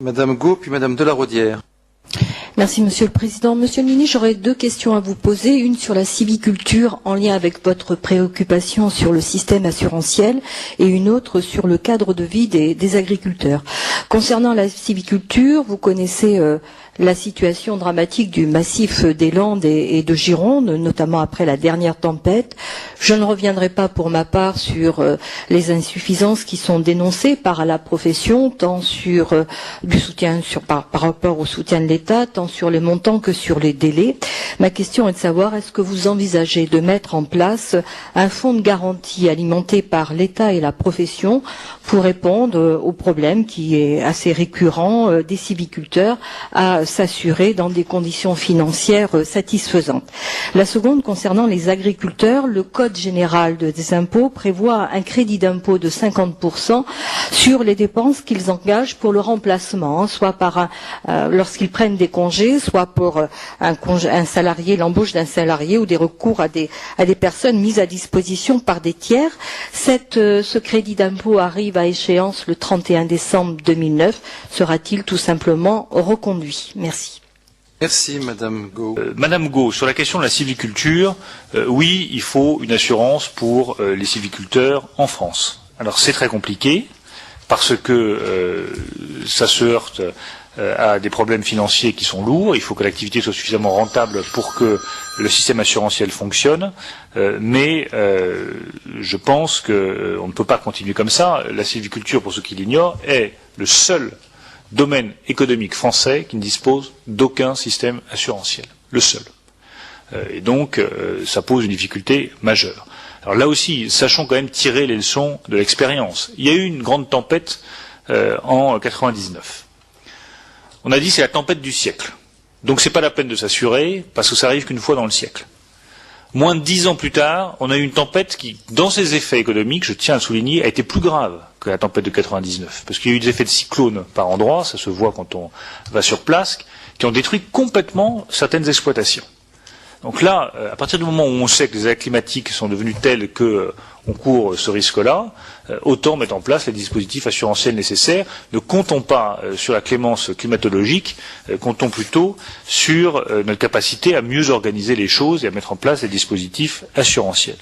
Madame Gau, puis Madame Delaraudière. Merci Monsieur le Président. Monsieur le Ministre, j'aurais deux questions à vous poser. Une sur la civiculture en lien avec votre préoccupation sur le système assurantiel et une autre sur le cadre de vie des agriculteurs. Concernant la civiculture, vous connaissez la situation dramatique du massif des Landes et de Gironde, notamment après la dernière tempête. Je ne reviendrai pas pour ma part sur les insuffisances qui sont dénoncées par la profession, tant sur du soutien par rapport au soutien de l'État, tant sur les montants que sur les délais. Ma question est de savoir, est-ce que vous envisagez de mettre en place un fonds de garantie alimenté par l'État et la profession pour répondre au problème qui est assez récurrent des civiculteurs à s'assurer dans des conditions financières satisfaisantes. La seconde, concernant les agriculteurs, le Code général des impôts prévoit un crédit d'impôt de 50% sur les dépenses qu'ils engagent pour le remplacement, soit par lorsqu'ils prennent des congés, soit pour un salarié, l'embauche d'un salarié ou des recours à des personnes mises à disposition par des tiers. Ce crédit d'impôt arrive à échéance le 31 décembre 2009. Sera-t-il tout simplement reconduit? Merci. Merci, Madame Gau. Madame Gau, sur la question de la civiculture, oui, il faut une assurance pour les civiculteurs en France. Alors c'est très compliqué parce que ça se heurte à des problèmes financiers qui sont lourds. Il faut que l'activité soit suffisamment rentable pour que le système assurantiel fonctionne. Mais je pense qu'on ne peut pas continuer comme ça. La civiculture, pour ceux qui l'ignorent, est le seul domaine économique français qui ne dispose d'aucun système assurantiel. Le seul. Et donc, ça pose une difficulté majeure. Alors là aussi, sachons quand même tirer les leçons de l'expérience. Il y a eu une grande tempête en 99. On a dit c'est la tempête du siècle. Donc c'est pas la peine de s'assurer parce que ça arrive qu'une fois dans le siècle. Moins de 10 ans plus tard, on a eu une tempête qui, dans ses effets économiques, je tiens à le souligner, a été plus grave que la tempête de 99. Parce qu'il y a eu des effets de cyclone par endroits, ça se voit quand on va sur place, qui ont détruit complètement certaines exploitations. Donc là, à partir du moment où on sait que les aléas climatiques sont devenus tels qu'on court ce risque-là, autant mettre en place les dispositifs assurantiels nécessaires. Ne comptons pas sur la clémence climatologique, comptons plutôt sur notre capacité à mieux organiser les choses et à mettre en place les dispositifs assurantiels.